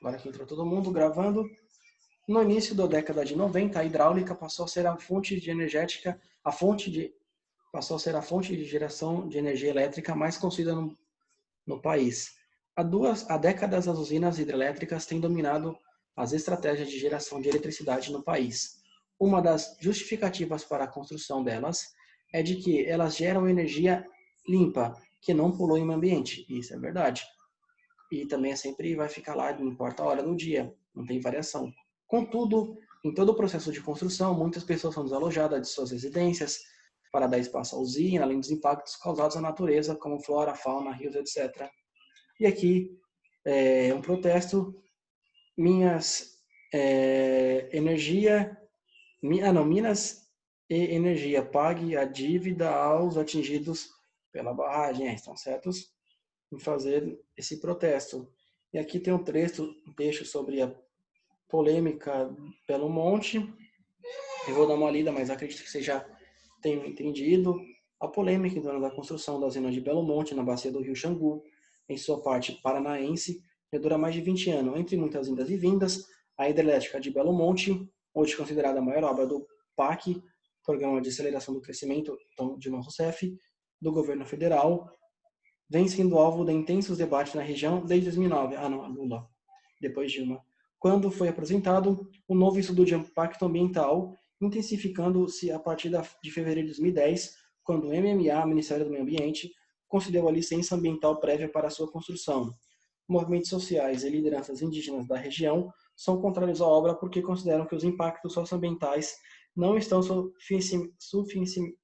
Agora que entrou todo mundo gravando. No início da década de 90, a hidráulica passou a ser a fonte de energética, passou a ser a fonte de geração de energia elétrica mais consumida no país. Há décadas, as usinas hidrelétricas têm dominado as estratégias de geração de eletricidade no país. Uma das justificativas para a construção delas é de que elas geram energia limpa, que não polui o ambiente. Isso é verdade. E também sempre vai ficar lá, não importa a hora do dia, não tem variação. Contudo, em todo o processo de construção, muitas pessoas são desalojadas de suas residências para dar espaço à usina, além dos impactos causados à natureza, como flora, fauna, rios, etc. E aqui um protesto, Minas e Energia pague a dívida aos atingidos pela barragem. Estão certos em fazer esse protesto. E aqui tem um texto sobre a polêmica Belo Monte. Eu vou dar uma lida, mas acredito que você já tenha entendido. A polêmica em torno da construção da usina de Belo Monte, na bacia do rio Xangu, em sua parte paranaense, já dura mais de 20 anos. Entre muitas indas e vindas, a hidrelétrica de Belo Monte, hoje considerada a maior obra do PAC, Programa de Aceleração do Crescimento, Dilma Rousseff, do governo federal, vem sendo alvo de intensos debates na região desde 2009. Lula, depois Dilma. Quando foi apresentado o novo estudo de impacto ambiental, intensificando-se a partir de fevereiro de 2010, quando o MMA, Ministério do Meio Ambiente, concedeu a licença ambiental prévia para sua construção. Movimentos sociais e lideranças indígenas da região são contrários à obra porque consideram que os impactos socioambientais não estão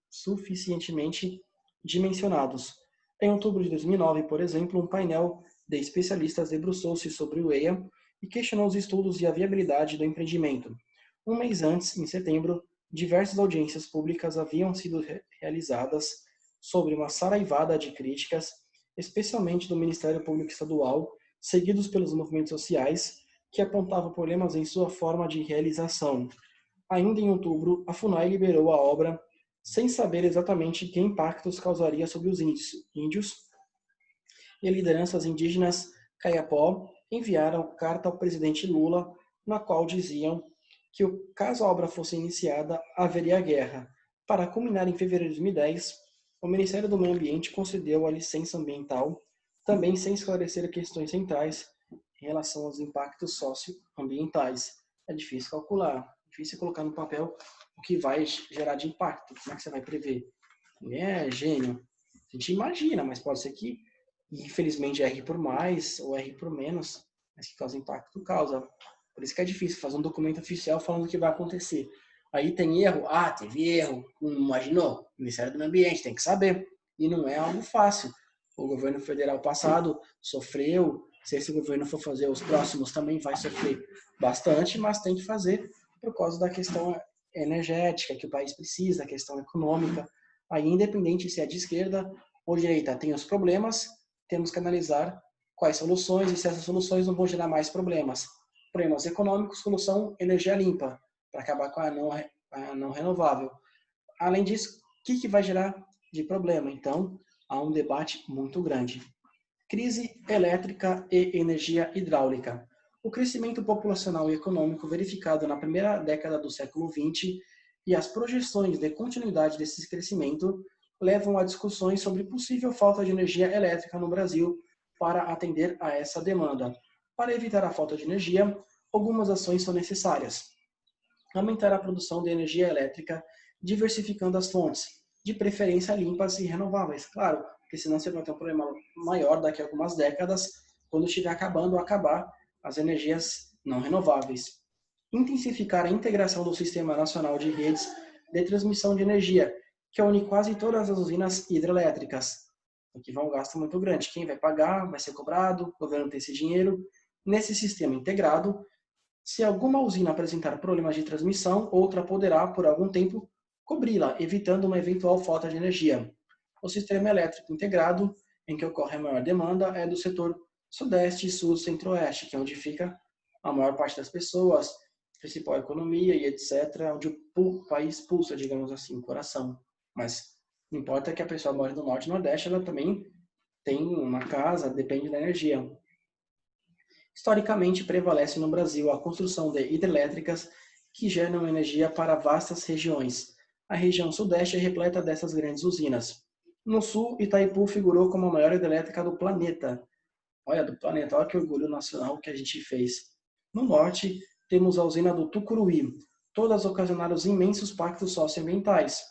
suficientemente dimensionados. Em outubro de 2009, por exemplo, um painel de especialistas debruçou-se sobre o EIA e questionou os estudos e a viabilidade do empreendimento. Um mês antes, em setembro, diversas audiências públicas haviam sido realizadas sobre uma saraivada de críticas, especialmente do Ministério Público Estadual, seguidos pelos movimentos sociais, que apontavam problemas em sua forma de realização. Ainda em outubro, a FUNAI liberou a obra sem saber exatamente que impactos causaria sobre os índios, e lideranças indígenas Caiapó enviaram carta ao presidente Lula, na qual diziam que, caso a obra fosse iniciada, haveria guerra. Para culminar em fevereiro de 2010, o Ministério do Meio Ambiente concedeu a licença ambiental, também sem esclarecer questões centrais em relação aos impactos socioambientais. É difícil calcular, difícil colocar no papel o que vai gerar de impacto. Como é que você vai prever? Ninguém é gênio. A gente imagina, mas pode ser que, infelizmente, R por mais ou R por menos, mas que causa impacto, causa. Por isso que é difícil fazer um documento oficial falando o que vai acontecer. Aí tem erro? Ah, teve erro. Não imaginou? O Ministério do Meio Ambiente tem que saber. E não é algo fácil. O governo federal passado sofreu. Se esse governo for fazer, os próximos também vai sofrer bastante, mas tem que fazer por causa da questão energética que o país precisa, a questão econômica. Aí, independente se é de esquerda ou direita, tem os problemas, temos que analisar quais soluções e se essas soluções não vão gerar mais problemas. Problemas econômicos, solução energia limpa, para acabar com a não renovável. Além disso, o que vai gerar de problema? Então, há um debate muito grande. Crise elétrica e energia hidráulica. O crescimento populacional e econômico verificado na primeira década do século XX e as projeções de continuidade desse crescimento levam a discussões sobre possível falta de energia elétrica no Brasil para atender a essa demanda. Para evitar a falta de energia, algumas ações são necessárias. Aumentar a produção de energia elétrica, diversificando as fontes, de preferência limpas e renováveis. Claro, porque senão você vai ter um problema maior daqui a algumas décadas, quando estiver acabando ou acabar as energias não renováveis. Intensificar a integração do Sistema Nacional de Redes de Transmissão de Energia, que une quase todas as usinas hidrelétricas. Aqui vai um gasto muito grande. Quem vai pagar? Vai ser cobrado, o governo tem esse dinheiro. Nesse sistema integrado, se alguma usina apresentar problemas de transmissão, outra poderá, por algum tempo, cobri-la, evitando uma eventual falta de energia. O sistema elétrico integrado, em que ocorre a maior demanda, é do setor sudeste, sul, centro-oeste, que é onde fica a maior parte das pessoas, principal economia e etc., onde o país pulsa, digamos assim, o coração. Mas não importa que a pessoa mora no norte e nordeste, ela também tem uma casa, depende da energia. Historicamente, prevalece no Brasil a construção de hidrelétricas que geram energia para vastas regiões. A região sudeste é repleta dessas grandes usinas. No sul, Itaipu figurou como a maior hidrelétrica do planeta. Olha, do planeta, olha que orgulho nacional que a gente fez. No norte, temos a usina do Tucuruí. Todas ocasionaram imensos impactos socioambientais.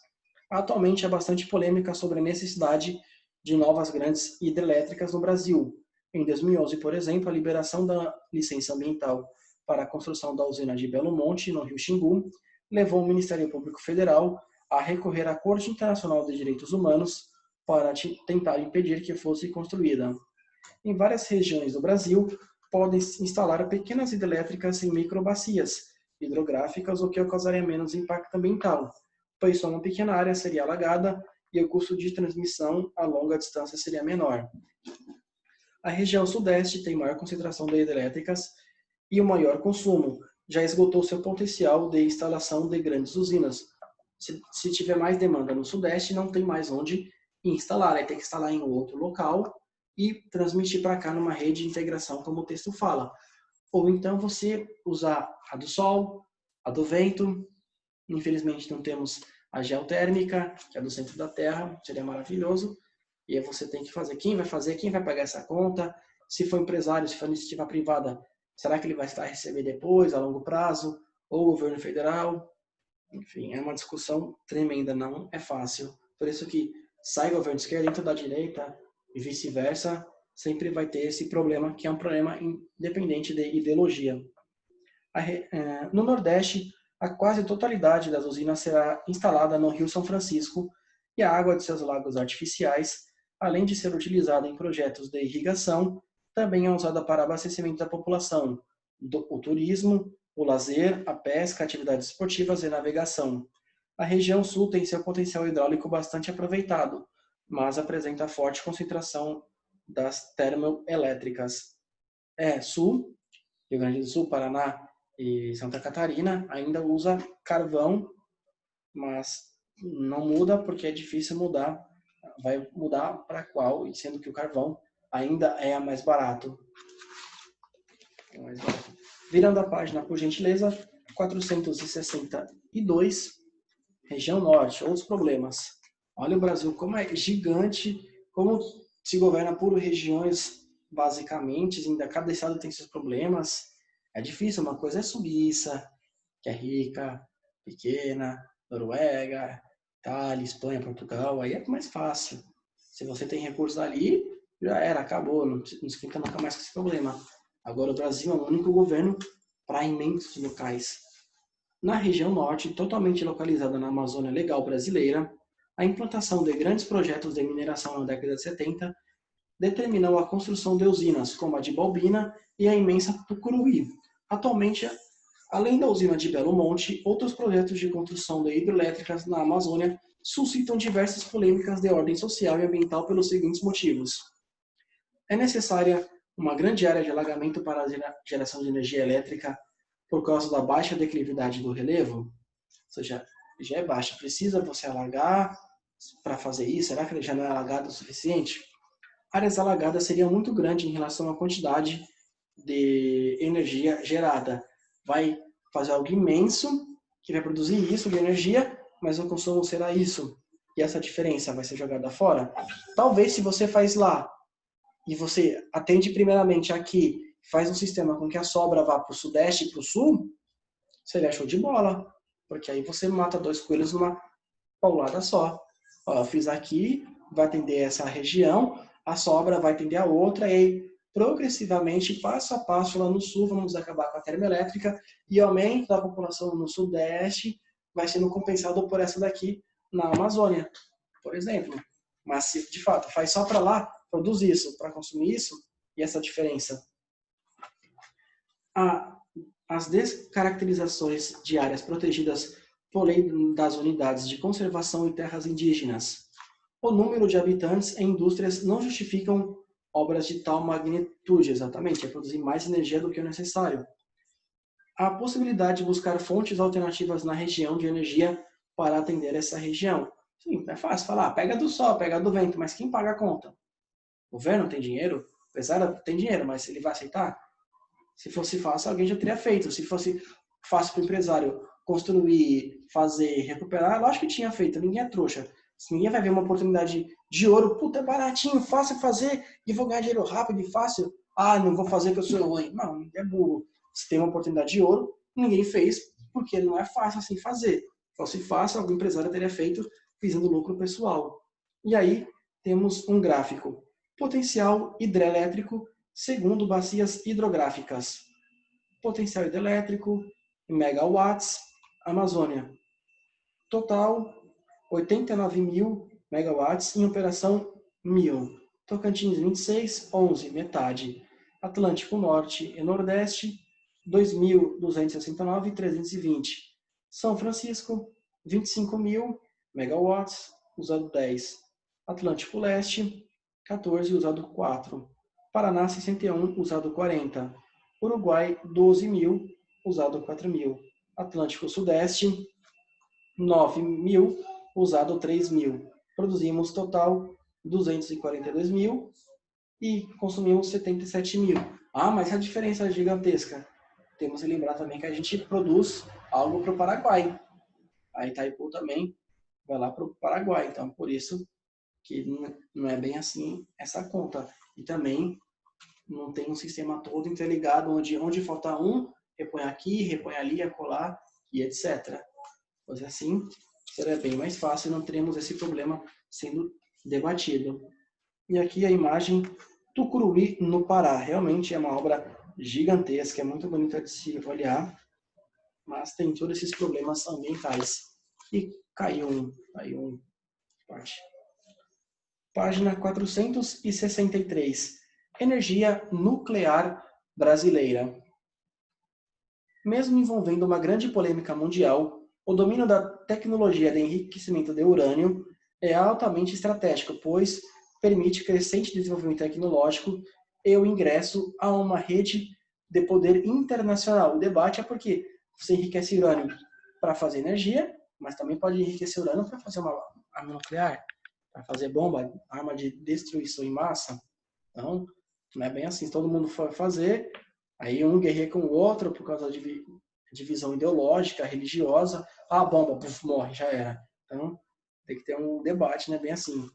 Atualmente, há bastante polêmica sobre a necessidade de novas grandes hidrelétricas no Brasil. Em 2011, por exemplo, a liberação da licença ambiental para a construção da usina de Belo Monte, no Rio Xingu, levou o Ministério Público Federal a recorrer à Corte Internacional de Direitos Humanos para tentar impedir que fosse construída. Em várias regiões do Brasil, podem instalar pequenas hidrelétricas em microbacias hidrográficas, o que causaria menos impacto ambiental, pois só uma pequena área seria alagada e o custo de transmissão a longa distância seria menor. A região sudeste tem maior concentração de hidrelétricas e o maior consumo, já esgotou seu potencial de instalação de grandes usinas. Se tiver mais demanda no sudeste, não tem mais onde instalar, aí tem que instalar em outro local e transmitir para cá numa rede de integração, como o texto fala. Ou então você usar a do sol, a do vento. Infelizmente não temos a geotérmica, que é do centro da Terra, seria maravilhoso. E aí você tem que fazer. Quem vai fazer? Quem vai pagar essa conta? Se for empresário, se for iniciativa privada, será que ele vai estar a receber depois, a longo prazo? Ou o governo federal? Enfim, é uma discussão tremenda, não é fácil. Por isso que sai governo de esquerda, entra da direita e vice-versa, sempre vai ter esse problema, que é um problema independente de ideologia. No Nordeste, a quase totalidade das usinas será instalada no Rio São Francisco e a água de seus lagos artificiais, além de ser utilizada em projetos de irrigação, também é usada para abastecimento da população, o turismo, o lazer, a pesca, atividades esportivas e navegação. A região sul tem seu potencial hidráulico bastante aproveitado, mas apresenta forte concentração das termoelétricas. Sul, Rio Grande do Sul, Paraná e Santa Catarina ainda usa carvão, mas não muda porque é difícil mudar. Vai mudar para qual, sendo que o carvão ainda é mais barato. Virando a página, por gentileza, 462, região norte, outros problemas. Olha o Brasil como é gigante, como se governa por regiões, basicamente, ainda cada estado tem seus problemas. É difícil, uma coisa é Suíça, que é rica, pequena, Noruega, Itália, Espanha, Portugal, aí é mais fácil. Se você tem recursos ali, já era, acabou, não fica nunca mais com esse problema. Agora o Brasil é o único governo para imensos locais. Na região norte, totalmente localizada na Amazônia Legal brasileira, a implantação de grandes projetos de mineração na década de 70 determinou a construção de usinas, como a de Balbina e a imensa Tucuruí. Atualmente, além da usina de Belo Monte, outros projetos de construção de hidrelétricas na Amazônia suscitam diversas polêmicas de ordem social e ambiental pelos seguintes motivos. É necessária uma grande área de alagamento para a geração de energia elétrica por causa da baixa declividade do relevo? Ou seja, já é baixa. Precisa você alagar para fazer isso? Será que ele já não é alagado o suficiente? Áreas alagadas seriam muito grandes em relação à quantidade de energia gerada. Vai fazer algo imenso que vai produzir isso de energia, mas o consumo será isso. E essa diferença vai ser jogada fora? Talvez se você faz lá e você atende primeiramente aqui, faz um sistema com que a sobra vá para o sudeste e para o sul, seria show de bola. Porque aí você mata dois coelhos numa paulada só. Ó, eu fiz aqui, vai atender essa região, a sobra vai atender a outra, e aí, progressivamente, passo a passo, lá no sul, vamos acabar com a termoelétrica, e o aumento da população no sudeste vai sendo compensado por essa daqui na Amazônia, por exemplo. Mas se de fato faz só para lá, produz isso, para consumir isso, e essa diferença. As descaracterizações de áreas protegidas por lei das unidades de conservação e terras indígenas. O número de habitantes em indústrias não justificam obras de tal magnitude, exatamente, é produzir mais energia do que o necessário. A possibilidade de buscar fontes alternativas na região de energia para atender essa região. Sim, é fácil falar, pega do sol, pega do vento, mas quem paga a conta? O governo tem dinheiro? O empresário tem dinheiro, mas ele vai aceitar? Se fosse fácil, alguém já teria feito. Se fosse fácil para o empresário construir, fazer, recuperar, lógico que tinha feito. Ninguém é trouxa. Se ninguém vai ver uma oportunidade de ouro, puta, é baratinho, fácil fazer, e vou ganhar dinheiro rápido e fácil. Ah, não vou fazer porque eu sou ruim. Não, ninguém é burro. Se tem uma oportunidade de ouro, ninguém fez, porque não é fácil assim fazer. Então, se fácil, algum empresário teria feito, visando lucro pessoal. E aí, temos um gráfico. Potencial hidrelétrico segundo bacias hidrográficas. Potencial hidrelétrico, megawatts, Amazônia. Total, 89.000 megawatts, em operação 1.000. Tocantins, 26, 11, metade. Atlântico Norte e Nordeste, 2.269 e 320. São Francisco, 25.000 megawatts, usado 10. Atlântico Leste, 14, usado 4. Paraná, 61, usado 40. Uruguai, 12.000, usado 4.000. Atlântico Sudeste, 9.000, usado 3.000. Produzimos total 242.000 e consumimos 77.000. Ah, mas a diferença é gigantesca. Temos que lembrar também que a gente produz algo para o Paraguai. A Itaipu também vai lá para o Paraguai. Então, por isso que não é bem assim essa conta. E também não tem um sistema todo interligado, onde falta um, repõe aqui, repõe ali, acolá e etc. Pois assim, seria bem mais fácil, não teremos esse problema sendo debatido. E aqui a imagem Tucuruí, no Pará. Realmente é uma obra gigantesca, é muito bonita de se olhar, mas tem todos esses problemas ambientais. E caiu um parte. Página 463. Energia nuclear brasileira. Mesmo envolvendo uma grande polêmica mundial, o domínio da tecnologia de enriquecimento de urânio é altamente estratégico, pois permite crescente desenvolvimento tecnológico e o ingresso a uma rede de poder internacional. O debate é porque você enriquece urânio para fazer energia, mas também pode enriquecer urânio para fazer uma arma nuclear, para fazer bomba, arma de destruição em massa. Então, não é bem assim. Se todo mundo for fazer, aí um guerreia com o outro por causa de divisão ideológica, religiosa. Ah, bomba, puf, morre, já era. Então, tem que ter um debate, né? Bem assim.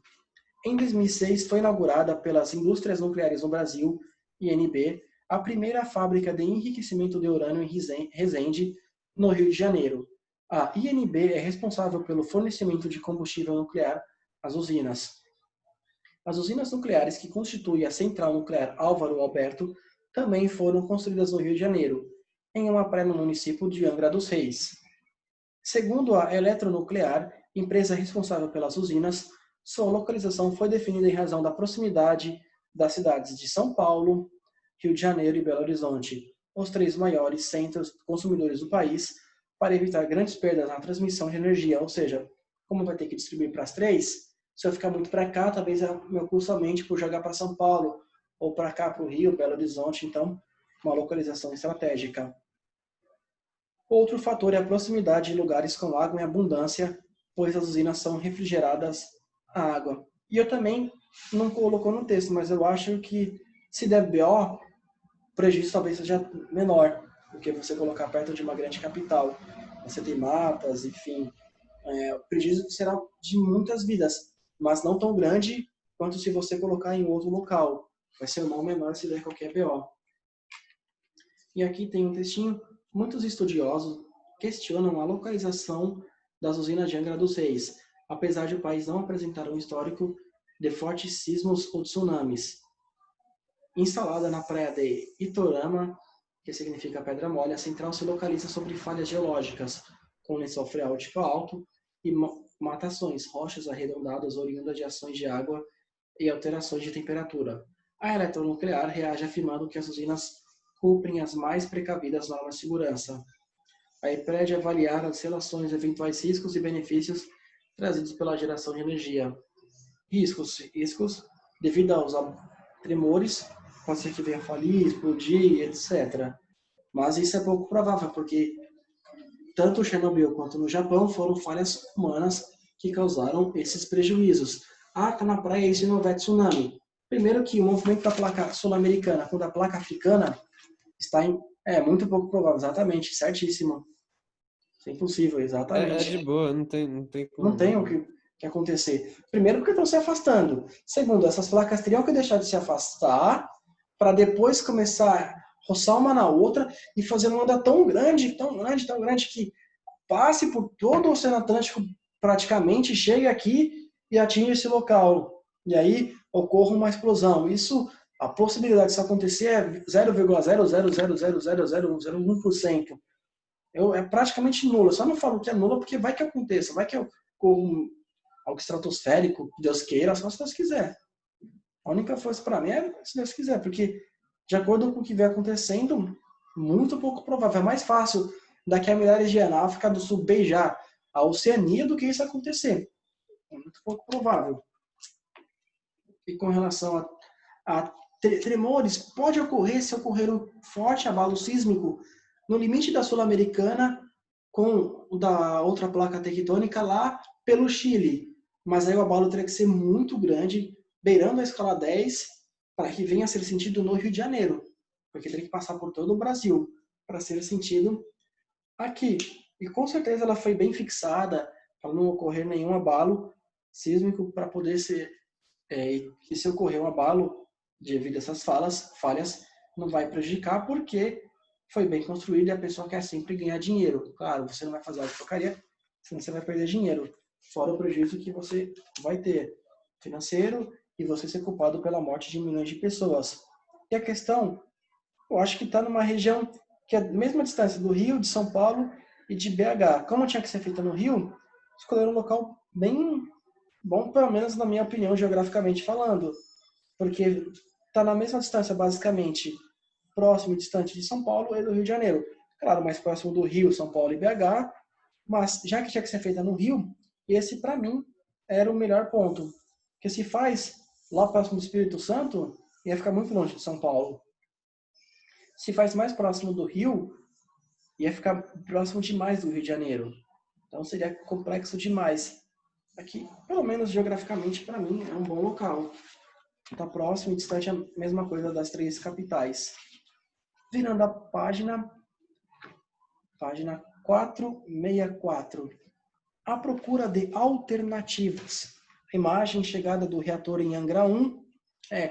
Em 2006, foi inaugurada pelas Indústrias Nucleares no Brasil, INB, a primeira fábrica de enriquecimento de urânio em Resende, no Rio de Janeiro. A INB é responsável pelo fornecimento de combustível nuclear às usinas. As usinas nucleares que constituem a Central Nuclear Álvaro Alberto também foram construídas no Rio de Janeiro, em uma praia no município de Angra dos Reis. Segundo a Eletronuclear, empresa responsável pelas usinas, sua localização foi definida em razão da proximidade das cidades de São Paulo, Rio de Janeiro e Belo Horizonte, os três maiores centros consumidores do país, para evitar grandes perdas na transmissão de energia. Ou seja, como vai ter que distribuir para as três, se eu ficar muito para cá, talvez meu custo aumente por jogar para São Paulo, ou para cá, para o Rio, Belo Horizonte. Então, uma localização estratégica. Outro fator é a proximidade de lugares com água em abundância, pois as usinas são refrigeradas à água. E eu também não colocou no texto, mas eu acho que se der BO, o prejuízo talvez seja menor do que você colocar perto de uma grande capital. Você tem matas, enfim. O prejuízo será de muitas vidas, mas não tão grande quanto se você colocar em outro local. Vai ser um mal menor se der qualquer BO. E aqui tem um textinho. Muitos estudiosos questionam a localização das usinas de Angra dos Reis, apesar de o país não apresentar um histórico de fortes sismos ou tsunamis. Instalada na praia de Itorama, que significa pedra mole, a central se localiza sobre falhas geológicas, com lençol freático alto e matações, rochas arredondadas oriundas de ações de água e alterações de temperatura. A Eletronuclear reage afirmando que as usinas cumprem as mais precavidas normas de segurança. A EPRED avaliar as relações, eventuais riscos e benefícios trazidos pela geração de energia. Riscos devido aos tremores, pode ser que venha falir, explodir, etc. Mas isso é pouco provável, porque tanto Chernobyl quanto no Japão foram falhas humanas que causaram esses prejuízos. Ah, tá na praia, isso não vai tsunami. Primeiro que o movimento da placa sul-americana com da placa africana É muito pouco provável, exatamente, certíssimo. Isso é impossível, É de exatamente. boa, não tem Não como tem o não. que acontecer. Primeiro, porque estão se afastando. Segundo, essas placas teriam que deixar de se afastar para depois começar a roçar uma na outra e fazer uma onda tão grande, tão grande, tão grande que passe por todo o Oceano Atlântico praticamente, chegue aqui e atinja esse local. E aí ocorra uma explosão. Isso, a possibilidade disso acontecer é 0,000000001%. É praticamente nula. Eu só não falo que é nula porque vai que aconteça, vai que ocorra algo estratosférico, Deus queira, só se Deus quiser. A única força para mim é se Deus quiser, porque de acordo com o que vem acontecendo, muito pouco provável. É mais fácil daqui a milhares de anos a África do Sul beijar a Oceania do que isso acontecer. É muito pouco provável. E com relação a tremores, pode ocorrer se ocorrer um forte abalo sísmico no limite da Sul-Americana com o da outra placa tectônica lá pelo Chile. Mas aí o abalo teria que ser muito grande, beirando a escala 10, para que venha a ser sentido no Rio de Janeiro, porque teria que passar por todo o Brasil para ser sentido aqui. E com certeza ela foi bem fixada para não ocorrer nenhum abalo sísmico para poder ser e se ocorrer um abalo devido a essas falhas, não vai prejudicar porque foi bem construído e a pessoa quer sempre ganhar dinheiro. Claro, você não vai fazer algo porcaria, senão você vai perder dinheiro. Fora o prejuízo que você vai ter financeiro e você ser culpado pela morte de milhões de pessoas. E a questão, eu acho que está numa região que é a mesma distância do Rio, de São Paulo e de BH. Como tinha que ser feita no Rio, escolheram um local bem bom, pelo menos na minha opinião, geograficamente falando, porque está na mesma distância, basicamente, próximo e distante de São Paulo e do Rio de Janeiro. Claro, mais próximo do Rio, São Paulo e BH, mas já que tinha que ser feita no Rio, esse, para mim, era o melhor ponto. Porque se faz lá próximo do Espírito Santo, ia ficar muito longe de São Paulo. Se faz mais próximo do Rio, ia ficar próximo demais do Rio de Janeiro. Então seria complexo demais. Aqui, pelo menos geograficamente, para mim, é um bom local. Está próximo e distante a mesma coisa das três capitais. Virando a página 464. A procura de alternativas. Imagem chegada do reator em Angra 1.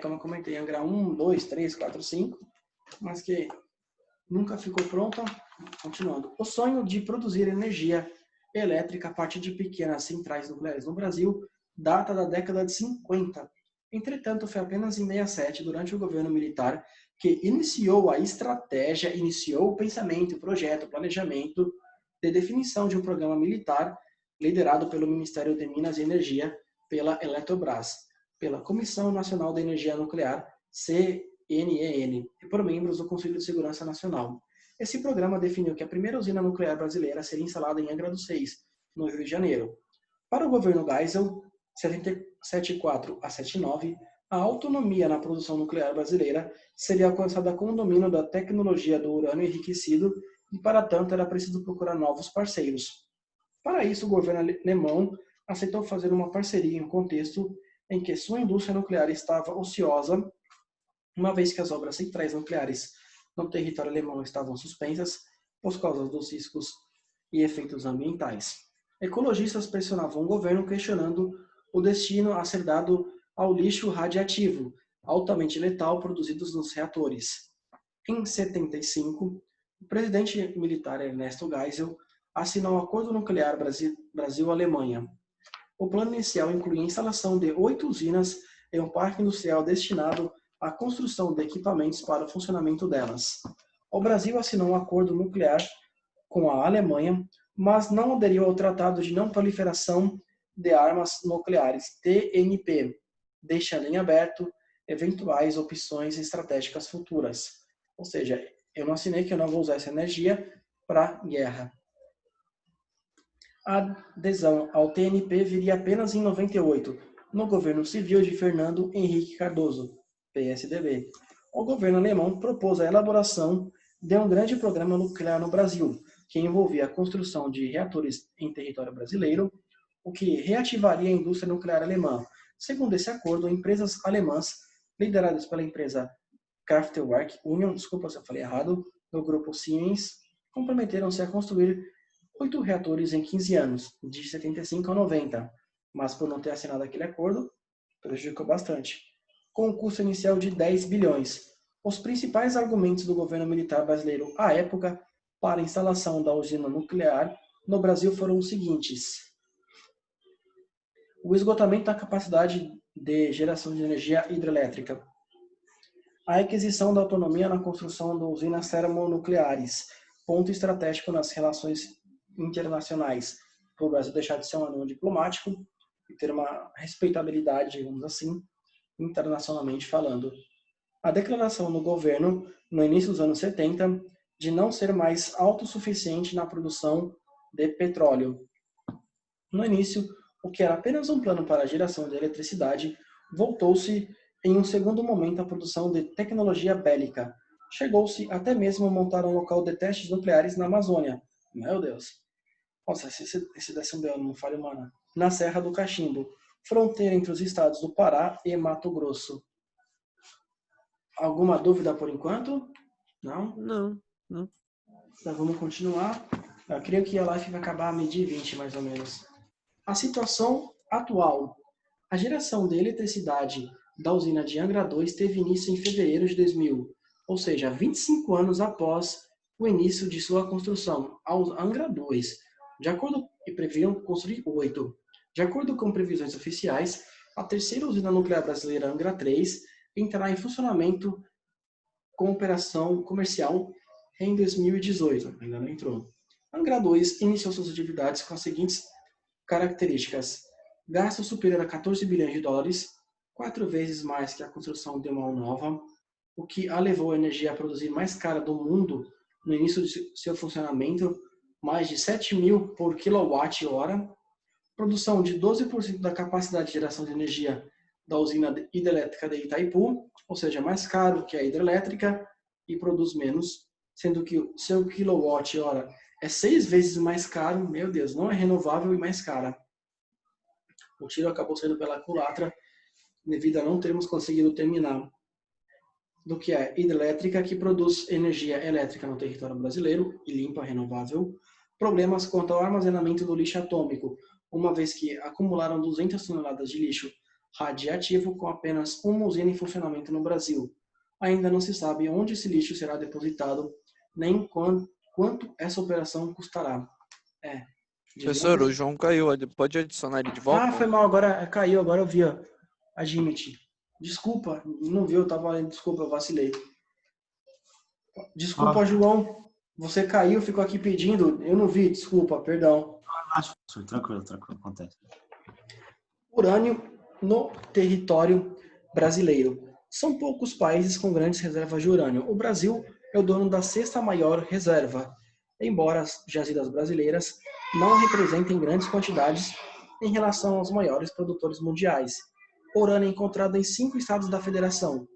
Como eu comentei, Angra 1, 2, 3, 4, 5. Mas que nunca ficou pronta. Continuando. O sonho de produzir energia elétrica a partir de pequenas centrais nucleares no Brasil data da década de 50. Entretanto, foi apenas em 67, durante o governo militar, que iniciou a estratégia, iniciou o pensamento, o projeto, o planejamento de definição de um programa militar liderado pelo Ministério de Minas e Energia, pela Eletrobras, pela Comissão Nacional de Energia Nuclear, CNEN, e por membros do Conselho de Segurança Nacional. Esse programa definiu que a primeira usina nuclear brasileira seria instalada em Angra dos Reis, no Rio de Janeiro. Para o governo Geisel, 74 a 79, a autonomia na produção nuclear brasileira seria alcançada com o domínio da tecnologia do urânio enriquecido e, para tanto, era preciso procurar novos parceiros. Para isso, o governo alemão aceitou fazer uma parceria em um contexto em que sua indústria nuclear estava ociosa, uma vez que as obras centrais nucleares no território alemão estavam suspensas por causa dos riscos e efeitos ambientais. Ecologistas pressionavam o governo questionando o destino a ser dado ao lixo radiativo, altamente letal, produzidos nos reatores. Em 75, o presidente militar Ernesto Geisel assinou o Acordo Nuclear Brasil-Alemanha. O plano inicial incluía a instalação de 8 usinas em um parque industrial destinado à construção de equipamentos para o funcionamento delas. O Brasil assinou um acordo nuclear com a Alemanha, mas não aderiu ao Tratado de Não Proliferação de Armas Nucleares, TNP, deixando em aberto eventuais opções estratégicas futuras. Ou seja, eu não assinei que eu não vou usar essa energia para guerra. A adesão ao TNP viria apenas em 98, no governo civil de Fernando Henrique Cardoso, PSDB. O governo alemão propôs a elaboração de um grande programa nuclear no Brasil, que envolvia a construção de reatores em território brasileiro, o que reativaria a indústria nuclear alemã. Segundo esse acordo, empresas alemãs, lideradas pela empresa Kraftwerk Union, desculpa se eu falei errado, do grupo Siemens, comprometeram-se a construir 8 reatores em 15 anos, de 75 a 90, mas por não ter assinado aquele acordo, prejudicou bastante, com um custo inicial de 10 bilhões. Os principais argumentos do governo militar brasileiro à época para a instalação da usina nuclear no Brasil foram os seguintes: o esgotamento da capacidade de geração de energia hidrelétrica, a aquisição da autonomia na construção de usinas termonucleares, ponto estratégico nas relações internacionais, para o Brasil deixar de ser um anão diplomático e ter uma respeitabilidade, digamos assim, internacionalmente falando. A declaração do governo, no início dos anos 70, de não ser mais autossuficiente na produção de petróleo. No início, o que era apenas um plano para a geração de eletricidade, voltou-se em um segundo momento à produção de tecnologia bélica. Chegou-se até mesmo a montar um local de testes nucleares na Amazônia. Meu Deus. Nossa, esse desse um B.O., não falha humana. Na Serra do Cachimbo, fronteira entre os estados do Pará e Mato Grosso. Alguma dúvida por enquanto? Não? Não. Então vamos continuar. Eu creio que a live vai acabar a meio-dia e 20, mais ou menos. A situação atual. A geração de eletricidade da usina de Angra 2 teve início em fevereiro de 2000, ou seja, 25 anos após o início de sua construção. A Angra 2, de acordo e previam construir 8. De acordo com previsões oficiais, a terceira usina nuclear brasileira Angra 3 entrará em funcionamento com operação comercial em 2018. Ainda não entrou. Angra 2 iniciou suas atividades com as seguintes características: gasto superior a 14 bilhões de dólares, 4 vezes mais que a construção de uma nova, o que a levou a energia a produzir mais cara do mundo no início de seu funcionamento, mais de 7 mil por quilowatt-hora, produção de 12% da capacidade de geração de energia da usina hidrelétrica de Itaipu, ou seja, mais caro que a hidrelétrica e produz menos, sendo que o seu quilowatt-hora é 6 vezes mais caro, meu Deus, não é renovável e mais cara. O tiro acabou saindo pela culatra devido a não termos conseguido terminar do que é hidrelétrica, que produz energia elétrica no território brasileiro e limpa, renovável. Problemas quanto ao armazenamento do lixo atômico, uma vez que acumularam 200 toneladas de lixo radiativo com apenas uma usina em funcionamento no Brasil. Ainda não se sabe onde esse lixo será depositado, nem quanto essa operação custará. Professor, o João caiu. Pode adicionar ele de volta? Foi mal, agora caiu, agora eu vi, ó. Admit. Desculpa, não viu, eu tava lendo, desculpa, eu vacilei. Desculpa, João, você caiu, ficou aqui pedindo, eu não vi, desculpa, perdão. Tranquilo, acontece. Urânio no território brasileiro. São poucos países com grandes reservas de urânio. O Brasil é o dono da sexta maior reserva, embora as jazidas brasileiras não representem grandes quantidades em relação aos maiores produtores mundiais. Urânio é encontrado em 5 estados da federação: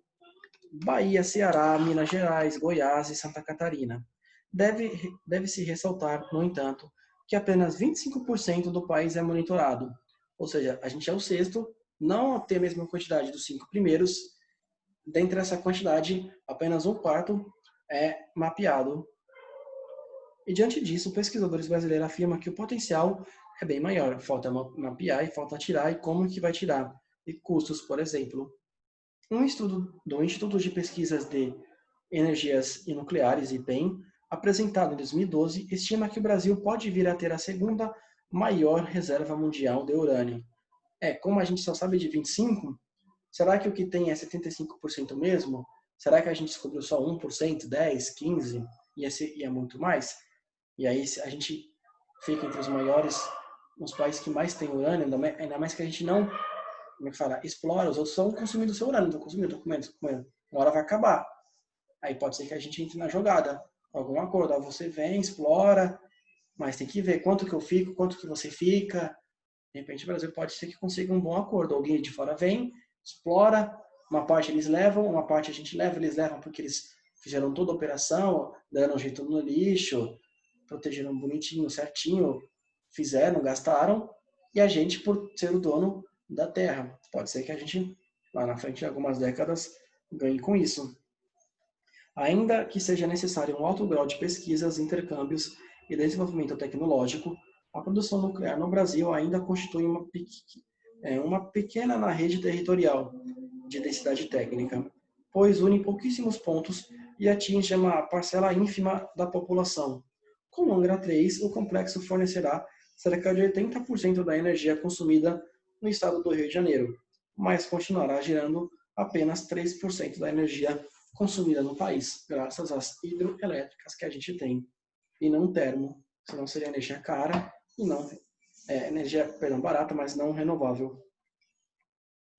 Bahia, Ceará, Minas Gerais, Goiás e Santa Catarina. Deve-se ressaltar, no entanto, que apenas 25% do país é monitorado. Ou seja, a gente é o sexto, não tem a mesma quantidade dos 5 primeiros. Dentre essa quantidade, apenas um quarto é mapeado. E diante disso, pesquisadores brasileiros afirmam que o potencial é bem maior. Falta mapear e falta tirar, e como que vai tirar? E custos, por exemplo. Um estudo do Instituto de Pesquisas de Energias Nucleares, IPEM, apresentado em 2012, estima que o Brasil pode vir a ter a segunda maior reserva mundial de urânio. Como a gente só sabe de 25, será que o que tem é 75% mesmo? Será que a gente descobriu só 1%, 10%, 15%, e é muito mais? E aí a gente fica entre os maiores, os países que mais têm urânio, ainda mais que a gente não, como é que fala, explora, os outros estão consumindo seu urânio, estão consumindo. Uma hora vai acabar. Aí pode ser que a gente entre na jogada, algum acordo. Aí você vem, explora, mas tem que ver quanto que eu fico, quanto que você fica. De repente o Brasil pode ser que consiga um bom acordo. Alguém de fora vem, explora, uma parte eles levam, uma parte a gente leva, eles levam porque eles fizeram toda a operação, deram um jeito no lixo, protegeram bonitinho, certinho, fizeram, gastaram, e a gente, por ser o dono da terra, pode ser que a gente, lá na frente de algumas décadas, ganhe com isso. Ainda que seja necessário um alto grau de pesquisas, intercâmbios e desenvolvimento tecnológico, a produção nuclear no Brasil ainda constitui uma pequena na rede territorial de densidade técnica, pois une pouquíssimos pontos e atinge uma parcela ínfima da população. Com o Angra 3, o complexo fornecerá cerca de 80% da energia consumida no estado do Rio de Janeiro, mas continuará gerando apenas 3% da energia consumida no país, graças às hidroelétricas que a gente tem, e não termo, senão seria energia cara e não barata, mas não renovável.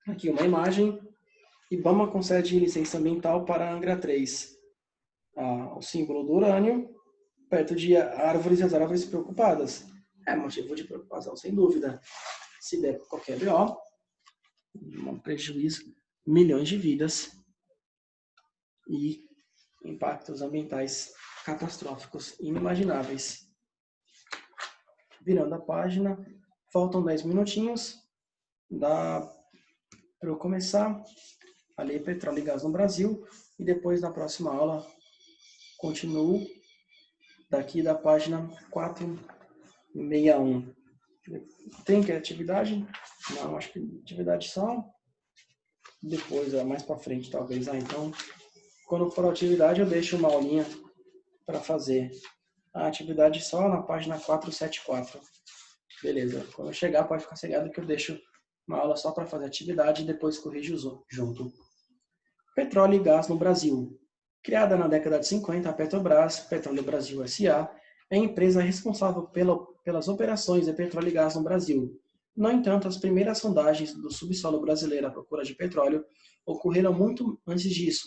Aqui uma imagem. IBAMA concede licença ambiental para Angra 3. O símbolo do urânio, perto de árvores e as árvores preocupadas. É motivo de preocupação, sem dúvida. Se der qualquer BO, um prejuízo, milhões de vidas e impactos ambientais catastróficos, inimagináveis. Virando a página, faltam 10 minutinhos. Dá para eu começar a ler Petróleo e Gás no Brasil e depois na próxima aula continuo daqui da página 461. Tem criatividade? Não, acho que atividade só depois, mais para frente talvez. Então, quando for a atividade eu deixo uma aulinha para fazer. A atividade só na página 474. Beleza, quando eu chegar pode ficar cegado que eu deixo uma aula só para fazer atividade e depois corrijo junto. Petróleo e Gás no Brasil. Criada na década de 50, a Petrobras, Petróleo Brasil S.A., é a empresa responsável pelas operações de petróleo e gás no Brasil. No entanto, as primeiras sondagens do subsolo brasileiro à procura de petróleo ocorreram muito antes disso,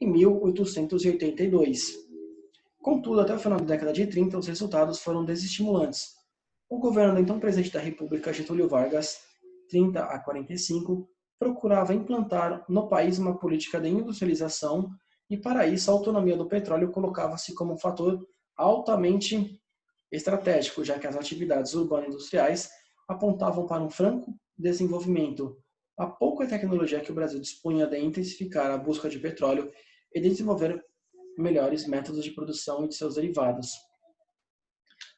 em 1882. Contudo, até o final da década de 30, os resultados foram desestimulantes. O governo do então presidente da República, Getúlio Vargas, 30 a 45, procurava implantar no país uma política de industrialização e, para isso, a autonomia do petróleo colocava-se como um fator altamente estratégico, já que as atividades urbano-industriais apontavam para um franco desenvolvimento. A pouca tecnologia que o Brasil dispunha de intensificar a busca de petróleo e de desenvolver melhores métodos de produção e de seus derivados.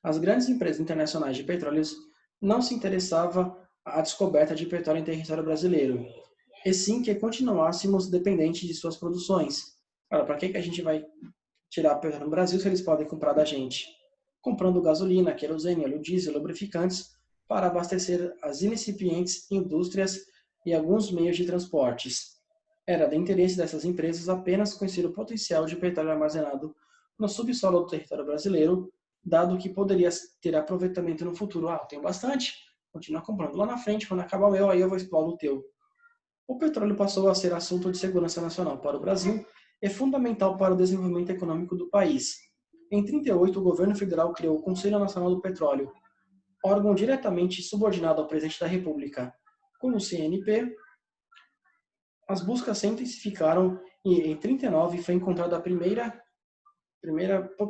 As grandes empresas internacionais de petróleos não se interessavam a descoberta de petróleo em território brasileiro, e sim que continuássemos dependentes de suas produções. Para que a gente vai tirar petróleo no Brasil se eles podem comprar da gente? Comprando gasolina, querosene, óleo diesel, lubrificantes para abastecer as incipientes indústrias e alguns meios de transportes. Era de interesse dessas empresas apenas conhecer o potencial de petróleo armazenado no subsolo do território brasileiro, dado que poderia ter aproveitamento no futuro. Eu tenho bastante, continua comprando. Lá na frente, quando acabar o meu, aí eu vou explorar o teu. O petróleo passou a ser assunto de segurança nacional para o Brasil e fundamental para o desenvolvimento econômico do país. Em 1938, o governo federal criou o Conselho Nacional do Petróleo, órgão diretamente subordinado ao presidente da República. Com o CNP, as buscas se intensificaram e, em 1939, foi encontrada a primeira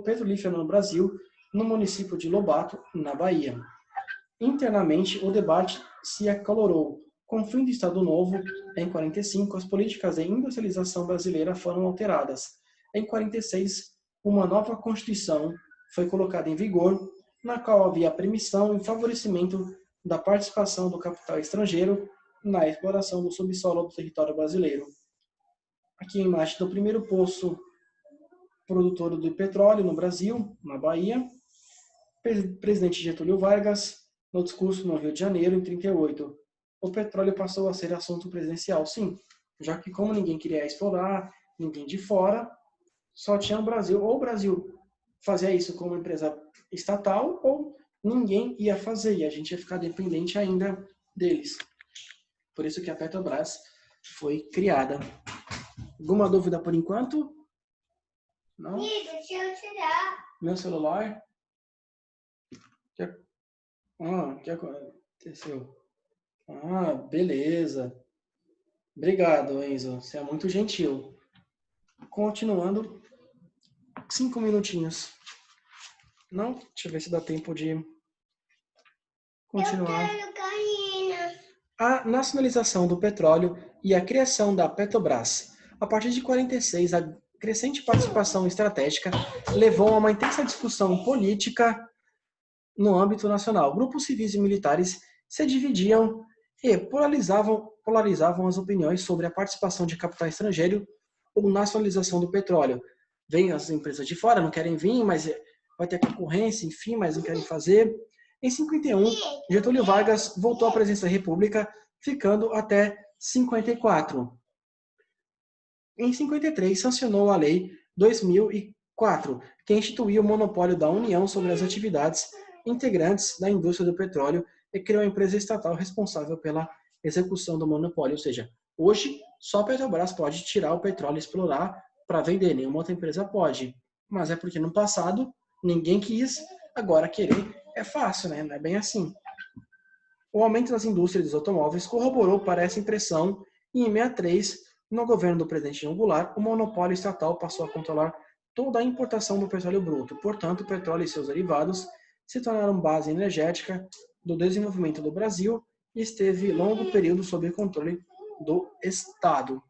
petrolífera no Brasil, no município de Lobato, na Bahia. Internamente, o debate se acalorou. Com o fim do Estado Novo, em 1945, as políticas de industrialização brasileira foram alteradas. Em 1946, uma nova Constituição foi colocada em vigor, na qual havia permissão e favorecimento da participação do capital estrangeiro na exploração do subsolo do território brasileiro. Aqui a imagem do primeiro poço produtor de petróleo no Brasil, na Bahia. Presidente Getúlio Vargas, no discurso no Rio de Janeiro, em 1938. O petróleo passou a ser assunto presidencial, sim, já que como ninguém queria explorar, ninguém de fora, só tinha o Brasil. Ou o Brasil fazia isso como empresa estatal, ou ninguém ia fazer, e a gente ia ficar dependente ainda deles. Por isso que a Petrobras foi criada. Alguma dúvida por enquanto? Não? Deixa eu tirar. Meu celular? O que aconteceu? Beleza. Obrigado, Enzo. Você é muito gentil. Continuando. 5 minutinhos. Não? Deixa eu ver se dá tempo de continuar. Eu quero carrinho. A nacionalização do petróleo e a criação da Petrobras. A partir de 1946, crescente participação estratégica levou a uma intensa discussão política no âmbito nacional. Grupos civis e militares se dividiam e polarizavam as opiniões sobre a participação de capital estrangeiro ou nacionalização do petróleo. Vêm as empresas de fora, não querem vir, mas vai ter concorrência, enfim, mas não querem fazer. Em 51, Getúlio Vargas voltou à presidência da República, ficando até 54. Em 53, sancionou a Lei 2004, que instituiu o monopólio da União sobre as atividades integrantes da indústria do petróleo e criou a empresa estatal responsável pela execução do monopólio. Ou seja, hoje só a Petrobras pode tirar o petróleo e explorar para vender, nenhuma outra empresa pode. Mas é porque no passado ninguém quis, agora querer é fácil, né? Não é bem assim. O aumento das indústrias dos automóveis corroborou para essa impressão e em 63, no governo do presidente João Goulart, o monopólio estatal passou a controlar toda a importação do petróleo bruto. Portanto, o petróleo e seus derivados se tornaram base energética do desenvolvimento do Brasil e esteve longo período sob controle do Estado.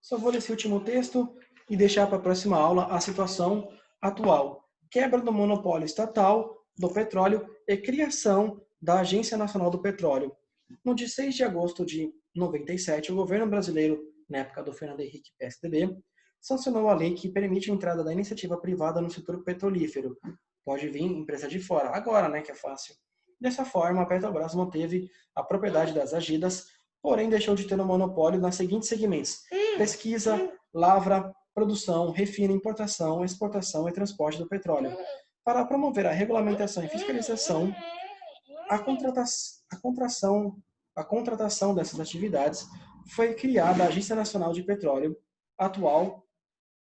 Só vou ler esse último texto e deixar para a próxima aula a situação atual. Quebra do monopólio estatal do petróleo e criação da Agência Nacional do Petróleo. No dia 6 de agosto de 97, o governo brasileiro, na época do Fernando Henrique PSDB, sancionou a lei que permite a entrada da iniciativa privada no setor petrolífero. Pode vir empresa de fora, agora, né, que é fácil. Dessa forma, a Petrobras manteve a propriedade das agidas, porém deixou de ter um monopólio nos seguintes segmentos: pesquisa, lavra, produção, refino, importação, exportação e transporte do petróleo. Para promover a regulamentação e fiscalização, a contratação dessas atividades, foi criada a Agência Nacional de Petróleo, atual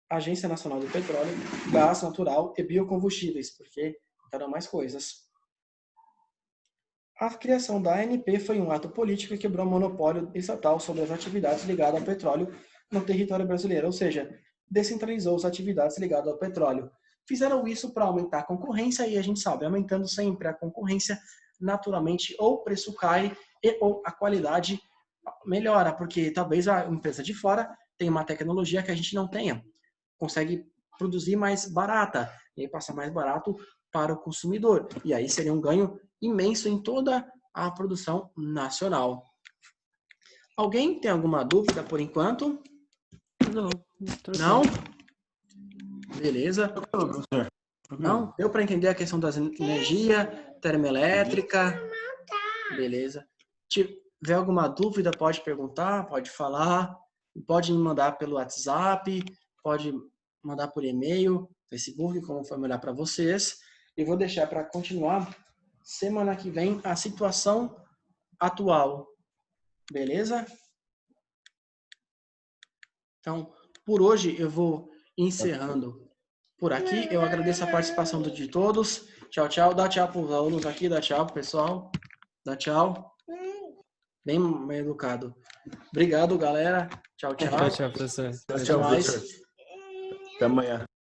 Agência Nacional de Petróleo, Gás Natural e Biocombustíveis, porque entraram mais coisas. A criação da ANP foi um ato político que quebrou o monopólio estatal sobre as atividades ligadas ao petróleo no território brasileiro, ou seja, descentralizou as atividades ligadas ao petróleo. Fizeram isso para aumentar a concorrência e a gente sabe, aumentando sempre a concorrência, naturalmente ou o preço cai e ou a qualidade melhora, porque talvez a empresa de fora tenha uma tecnologia que a gente não tenha, consegue produzir mais barata e aí passar mais barato para o consumidor. E aí seria um ganho imenso em toda a produção nacional. Alguém tem alguma dúvida por enquanto? Não. Não? Beleza. Professor. Não? Deu para entender a questão das energia, termoelétrica? Beleza. Se tiver alguma dúvida, pode perguntar, pode falar, pode me mandar pelo WhatsApp, pode mandar por e-mail, Facebook, como for melhor para vocês. Eu vou deixar para continuar semana que vem a situação atual. Beleza? Então, por hoje eu vou encerrando por aqui. Eu agradeço a participação de todos. Tchau, tchau. Dá tchau para os alunos aqui, dá tchau pro pessoal. Dá tchau. Bem educado. Obrigado, galera. Tchau, tchau. Tchau, professor. Até mais. Até amanhã.